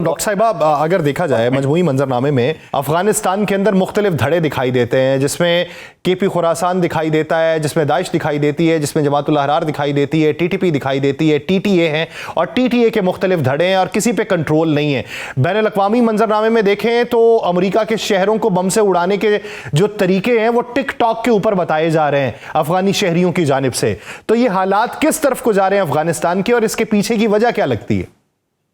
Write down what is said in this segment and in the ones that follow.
Doctor साहिबा, अगर देखा जाए मजमूई मंजरनामे में अफगानिस्तान के अंदर मुख्तलिफ धड़े दिखाई देते हैं, जिसमें केपी खुरासान दिखाई देता है, जिसमें दाइश दिखाई देती है, जिसमें जमातुल अहरार दिखाई देती है, टीटीपी दिखाई देती है, टीटीए है और टीटीए के मुख्तलिफ धड़े हैं और किसी पे कंट्रोल नहीं है। बैनुल अक़वामी मंजरनामे में देखें तो अमेरिका के शहरों को बम से उड़ाने के जो तरीके हैं वो टिक टॉक के ऊपर बताए जा रहे हैं अफगानी शहरियों की जानिब से। तो ये हालात किस तरफ को जा रहे हैं अफगानिस्तान के और इसके पीछे की वजह क्या लगती है?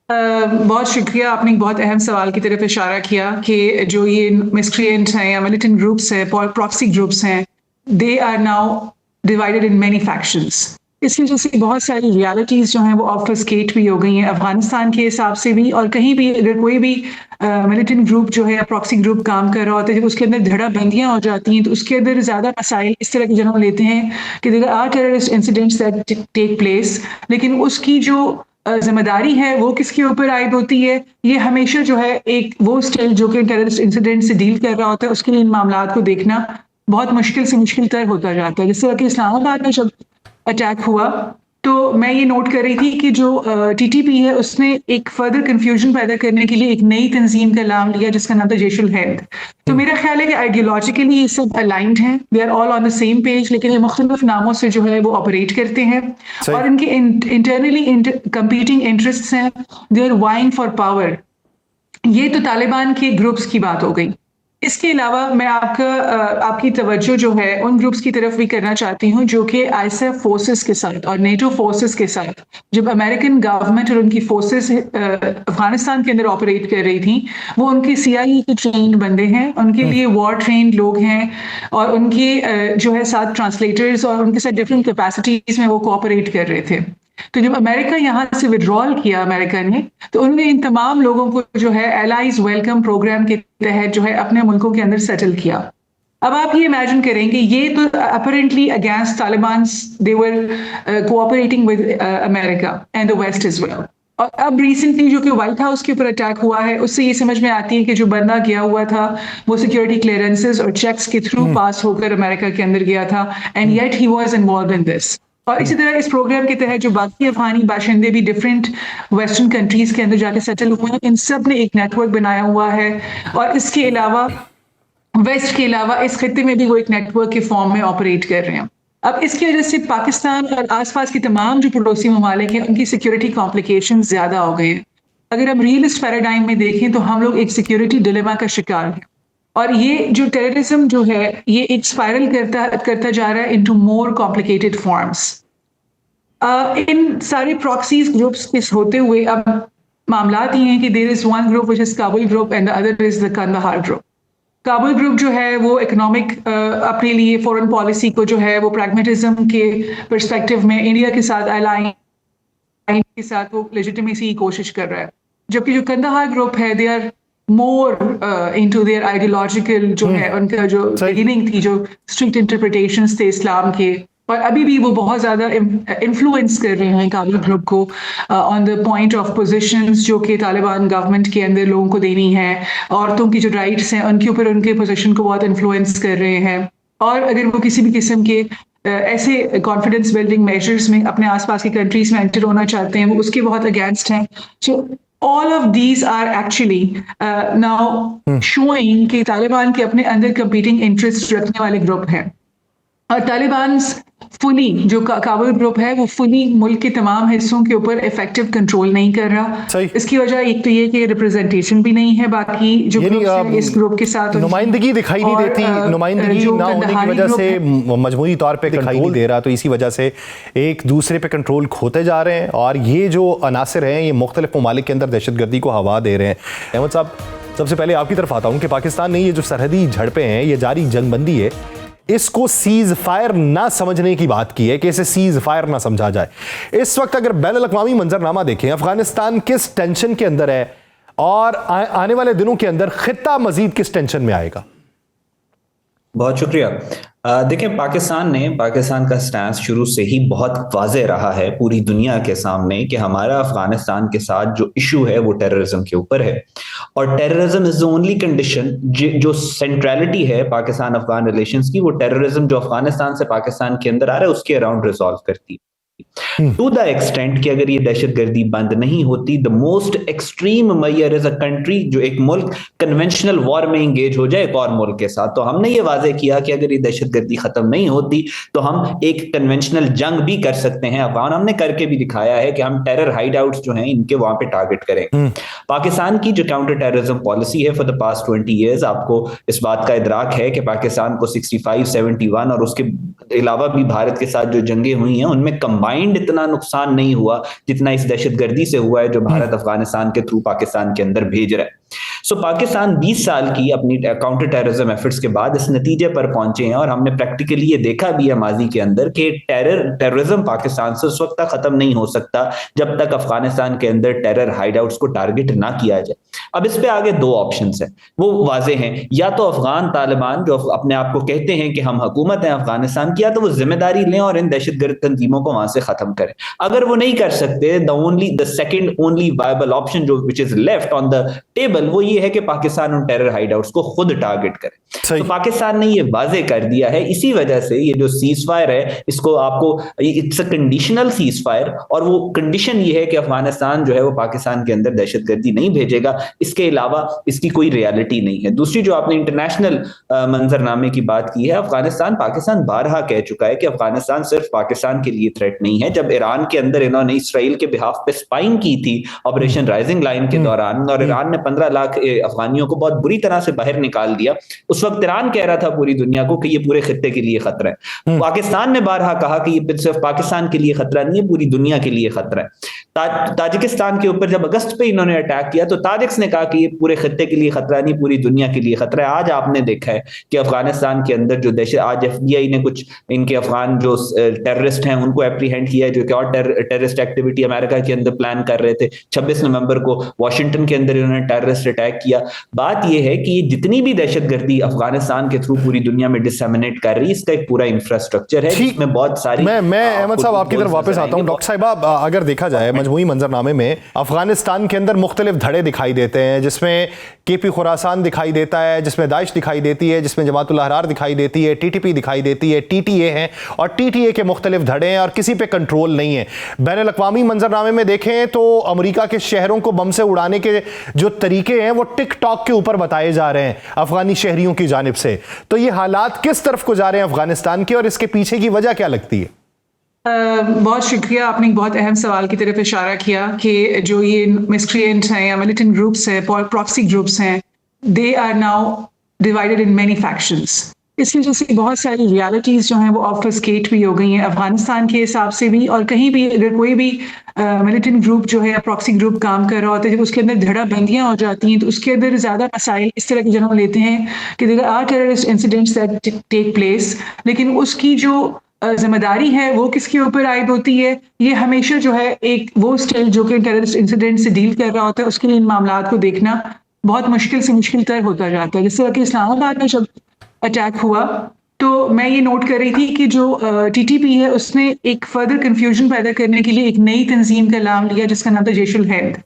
बहुत शुक्रिया, आपने एक बहुत अहम सवाल की तरफ इशारा किया कि जो ये मिस्क्रिएंट हैं या मिलिटेंट ग्रुप्स हैं, प्रॉक्सी ग्रुप्स हैं, they are now divided in many factions. इसकी वजह से बहुत सारी रियलिटीज़ जो हैं वो ऑब्फस्केट भी हो गई हैं अफगानिस्तान के हिसाब से भी, और कहीं भी अगर कोई भी मिलिटेंट ग्रुप जो है या प्रॉक्सी ग्रुप काम कर रहा होता है, जब उसके अंदर धड़ा बंदियाँ हो जाती हैं तो उसके अंदर ज़्यादा मसाइल इस तरह के जन्म लेते हैं कि there are terrorist incidents that take place, लेकिन उसकी जो जिम्मेदारी है वो किसके ऊपर आयद होती है? ये हमेशा जो है एक वो स्टेट जो कि टेररिस्ट इंसिडेंट से डील कर रहा होता है, उसके लिए इन मामलात को देखना बहुत मुश्किल से मुश्किल तर होता जाता है। जिस तरह कि इस्लामाबाद में जब अटैक हुआ तो मैं ये नोट कर रही थी कि जो टीटीपी है उसने एक फर्दर कंफ्यूजन पैदा करने के लिए एक नई तंजीम का नाम लिया जिसका नाम था जैशुल हिंद। तो मेरा ख्याल है कि आइडियोलॉजिकली ये सब अलाइंड हैं, they are all on the same page, लेकिन ये मुख्तलिफ नामों से जो है वो ऑपरेट करते हैं और इनके इंटरनली कंपीटिंग इंटरेस्ट्स हैं, they are vying for power. ये तो तालिबान के ग्रुप्स की बात हो गई। इसके अलावा मैं आपकी तवज्जो जो है उन ग्रुप्स की तरफ भी करना चाहती हूँ जो कि आईएसएफ फोर्सेस के साथ और नेटो फोर्सेस के साथ, जब अमेरिकन गवर्नमेंट और उनकी फोर्सेस अफगानिस्तान के अंदर ऑपरेट कर रही थी, वो उनके सीआईए के ट्रेंड बंदे हैं, उनके लिए वॉर ट्रेंड लोग हैं और उनके जो है साथ ट्रांसलेटर्स और उनके साथ डिफरेंट कैपेसिटीज में वो कोऑपरेट कर रहे थे। तो जब अमेरिका यहाँ से विड्रॉल किया अमेरिका ने, तो उन्होंने इन तमाम लोगों को जो है एलाइज वेलकम प्रोग्राम के तहत जो है अपने मुल्कों के अंदर सेटल किया। अब आप ये इमेजिन करेंगे, ये तो apparently against Taliban they were cooperating with America and the West as well. और अब रिसेंटली जो कि व्हाइट हाउस के ऊपर अटैक हुआ है, उससे ये समझ में आती है कि जो बंदा गया हुआ था वो सिक्योरिटी क्लियरेंसेस और चेक्स के थ्रू पास होकर अमेरिका के अंदर गया था, and yet he was involve in this. और इसी तरह इस प्रोग्राम के तहत जो बाकी अफगानी बाशिंदे भी डिफरेंट वेस्टर्न कंट्रीज के अंदर जाके सेटल हुए हैं, इन सब ने एक नेटवर्क बनाया हुआ है और इसके अलावा वेस्ट के अलावा इस खत्ते में भी वो एक नेटवर्क के फॉर्म में ऑपरेट कर रहे हैं। अब इसकी वजह से पाकिस्तान और आसपास के तमाम जो पड़ोसी ममालिक हैं उनकी सिक्योरिटी कॉम्प्लिकेशन ज्यादा हो गए हैं। अगर हम रियलिस्ट पैराडाइम में देखें तो हम लोग एक सिक्योरिटी डिलेमा का शिकार हैं और ये जो टेररिज्म जो है ये एक स्पाइरल करता जा रहा है इनटू मोर कॉम्प्लिकेटेड फॉर्म्स। इन सारे प्रॉक्सीज ग्रुप्स के होते हुए अब मामलात ये हैं कि there is one group which is Kabul group and the other is the Kandahar group. Kabul group जो है वो इकोनॉमिक अपने लिए फॉरेन पॉलिसी को जो है वो प्रैग्मेटिज्म के पर्सपेक्टिव में इंडिया के साथ अलाइन के साथ वो लेजिटिमेसी की कोशिश कर रहा है, जबकि जो कंदाहार ग्रुप है they are more into their ideological जो है उनका जो बिगिनिंग थी, जो स्ट्रिक्ट इंटरप्रिटेशंस थे इस्लाम के, और अभी भी वो बहुत ज़्यादा इन्फ्लुएंस कर रहे हैं काबुल ग्रुप को on the point of positions जो कि तालिबान गवर्नमेंट के अंदर लोगों को देनी है, औरतों की जो राइट्स हैं उनके ऊपर उनके पोजीशन को बहुत इन्फ्लुएंस कर रहे हैं। और अगर वो किसी भी किस्म के ऐसे कॉन्फिडेंस बिल्डिंग मेजर्स में अपने आसपास की कंट्रीज में एंटर होना चाहते हैं, वो उसके बहुत अगेंस्ट हैं। सो all of these are actually now showing कि तालिबान के अपने अंदर competing interests रखने वाले ग्रुप हैं और तालिबान फुली जो काबुल ग्रुप है वो फुली मुल्क के तमाम हिस्सों के ऊपर इफेक्टिव कंट्रोल नहीं कर रहा। इसकी वजह एक तो ये कि रिप्रेजेंटेशन भी नहीं है बाकी जो इस ग्रुप के साथ, नुमाइंदगी दिखाई नहीं देती, नुमाइंदगी ना होने की वजह से मजमूई तौर पे दिखाई नहीं दे रहा, तो इसी वजह से एक दूसरे पे कंट्रोल खोते जा रहे हैं और ये जो अनासर हैं ये मुख्तलिफ ममालिक के अंदर दहशतगर्दी को हवा दे रहे हैं। अहमद साहब, सबसे पहले आपकी तरफ आता हूँ कि पाकिस्तान ने ये जो सरहदी झड़पें हैं, ये जारी जंगबंदी है, इसको सीज फायर ना समझने की बात की है कि इसे सीज फायर ना समझा जाए। इस वक्त अगर बैनुल अक़वामी मंजरनामा देखें, अफगानिस्तान किस टेंशन के अंदर है और आने वाले दिनों के अंदर खित्ता मजीद किस टेंशन में आएगा? बहुत शुक्रिया। देखें, पाकिस्तान का स्टैंस शुरू से ही बहुत वाज़ेह रहा है पूरी दुनिया के सामने कि हमारा अफगानिस्तान के साथ जो इशू है वो टेररिज्म के ऊपर है और terrorism is the only condition जो सेंट्रलिटी है पाकिस्तान अफगान रिलेशंस की, वो टेररिज्म जो अफगानिस्तान से पाकिस्तान के अंदर आ रहा है उसके अराउंड रिजॉल्व करती है। टू द एक्सटेंट कि अगर ये दहशतगर्दी बंद नहीं होती, the most extreme measure is a country, जो एक मुल्क कन्वेंशनल वॉर में इंगेज हो जाए एक और मुल्क के साथ। तो हमने ये वाजे किया कि अगर ये दहशतगर्दी खत्म नहीं होती तो हम एक कन्वेंशनल जंग भी कर सकते हैं अफगान, हमने करके भी दिखाया है कि हम टेरर हाइड आउट्स जो हैं इनके वहां पे टारगेट करेंगे। पाकिस्तान की जो काउंटर टेररिज्म पॉलिसी है फॉर द पास्ट 20 ईयर्स, आपको इस बात का इदराक है कि पाकिस्तान को 65, 71 और उसके अलावा भी भारत के साथ जो जंगें हुई हैं उनमें कंबाइंड इतना नुकसान नहीं हुआ जितना इस दहशतगर्दी से हुआ है जो भारत अफगानिस्तान के थ्रू पाकिस्तान के अंदर भेज रहा है। सो पाकिस्तान 20 साल की अपनी काउंटर टेररिज्म एफर्ट्स के बाद इस नतीजे पर पहुंचे हैं और हमने प्रैक्टिकली ये देखा भी है माजी के अंदर कि टेररिज्म पाकिस्तान से उस वक्त तक खत्म नहीं हो सकता जब तक अफगानिस्तान के अंदर टेरर हाइडआउट्स को टारगेट ना किया जाए। अब इस पे आगे दो ऑप्शंस हैं, वो वाजे हैं, या तो अफगान तालिबान जो अपने आप को कहते हैं कि हम हुकूमत हैं अफगानिस्तान की, या तो वो जिम्मेदारी लें और इन दहशतगर्द तंजीमों को वहां से खत्म करें। अगर वो नहीं कर सकते, the second only viable option जो which is left on the table वो ये है कि पाकिस्तान उन टेरर हाइडआउट्स को खुद टारगेट करे। तो पाकिस्तान ने ये वाजे कर दिया है, इसी वजह से ये जो सीज फायर है इसको आपको it's a conditional cease fire, और वो कंडीशन ये है कि अफगानिस्तान जो है वो पाकिस्तान के अंदर दहशतगर्दी नहीं भेजेगा, इसके अलावा इसकी कोई रियलिटी नहीं है। दूसरी जो आपने इंटरनेशनल मंजरनामे की बात की है, अफगानिस्तान पाकिस्तान बारहा कह चुका है कि अफगानिस्तान सिर्फ पाकिस्तान के लिए थ्रेट नहीं है। जब ईरान के अंदर इन्होंने इसराइल के बिहाफ पे स्पाइंग की थी ऑपरेशन राइजिंग लाइन के दौरान, और ईरान ने 15 लाख अफगानियों को बहुत बुरी तरह से बाहर निकाल दिया, उस वक्त ईरान कह रहा था पूरी दुनिया को कि ये पूरे खित्ते के लिए खतरा है। पाकिस्तान ने बारहा कहा कि ये सिर्फ पाकिस्तान के लिए खतरा नहीं है, पूरी दुनिया के लिए खतरा है। ताजिकिस्तान के ऊपर जब अगस्त पे इन्होंने अटैक किया तो ताजिक्स ने कहा कि ये पूरे खित्ते के लिए खतरा नहीं, पूरी दुनिया के लिए खतरा है। आज आपने देखा है कि अफगानिस्तान के अंदर जो दहशत, आज FBI ने कुछ इनके अफगान जो टेररिस्ट हैं उनको एप्रीहेंड किया है जो कि और टेररिस्ट एक्टिविटी अमेरिका के अंदर प्लान कर रहे थे। 26 नवंबर को वॉशिंगटन के अंदर इन्होंने टेररिस्ट अटैक किया। बात यह है कि ये जितनी भी दहशतगर्दी अफगानिस्तान के थ्रू पूरी दुनिया में डिसमिनेट कर रही है, इसका एक पूरा इंफ्रास्ट्रक्चर है जिसमें बहुत सारी। मैं अहमद साहब आपकी तरफ वापस आता हूं। डॉक्टर साहिबा, अगर देखा जाए मजमूई मंजरनामे में अफगानिस्तान के अंदर मुख्तलिफ धड़े दिखाई देते हैं, जिसमें KP खुरासान दिखाई देता है, जिसमें दाइश दिखाई देती है, जिसमें जमातुल अहरार दिखाई देती है, TTP दिखाई देती है, TTA है, और TTA के मुख्तलिफ धड़े हैं और किसी पे कंट्रोल नहीं है। बैनुल अक़वामी मंजरनामे में देखें तो अमेरिका के शहरों को बम से उड़ाने के जो तरीके हैं वो टिकटॉक के ऊपर बताए जा रहे हैं अफगानी शहरियों की जानिब से। तो ये हालात किस तरफ को जा रहे हैं अफगानिस्तान के, और इसके पीछे की वजह क्या लगती है? बहुत शुक्रिया, आपने एक बहुत अहम सवाल की तरफ इशारा किया कि जो ये मिस्क्रिएंट हैं या मिलिटेंट ग्रुप्स हैं, प्रॉक्सी ग्रुप्स हैं, they are now divided in many factions. इस वजह से बहुत सारी रियलिटीज़ जो हैं वो ऑब्फस्केट भी हो गई हैं अफगानिस्तान के हिसाब से भी, और कहीं भी अगर कोई भी मिलिटेंट ग्रुप जो है या प्रॉक्सी ग्रुप काम कर रहा होता है, जब उसके अंदर धड़ा बंदियाँ हो जाती हैं तो उसके अंदर ज़्यादा मसाइल इस तरह के जन्म लेते हैं कि there are terrorist incidents that take place, लेकिन उसकी जो जिम्मेदारी है वो किसके ऊपर आयद होती है? ये हमेशा जो है एक वो स्टेट जो कि टेररिस्ट इंसिडेंट से डील कर रहा होता है, उसके लिए इन मामलात को देखना बहुत मुश्किल से मुश्किल तर होता जाता है। जिस तरह कि इस्लामाबाद में जब अटैक हुआ तो मैं ये नोट कर रही थी कि जो TTP है उसने एक फर्दर कंफ्यूजन पैदा करने के लिए एक नई तंजीम का नाम लिया जिसका नाम था जैश-उल-हिंद।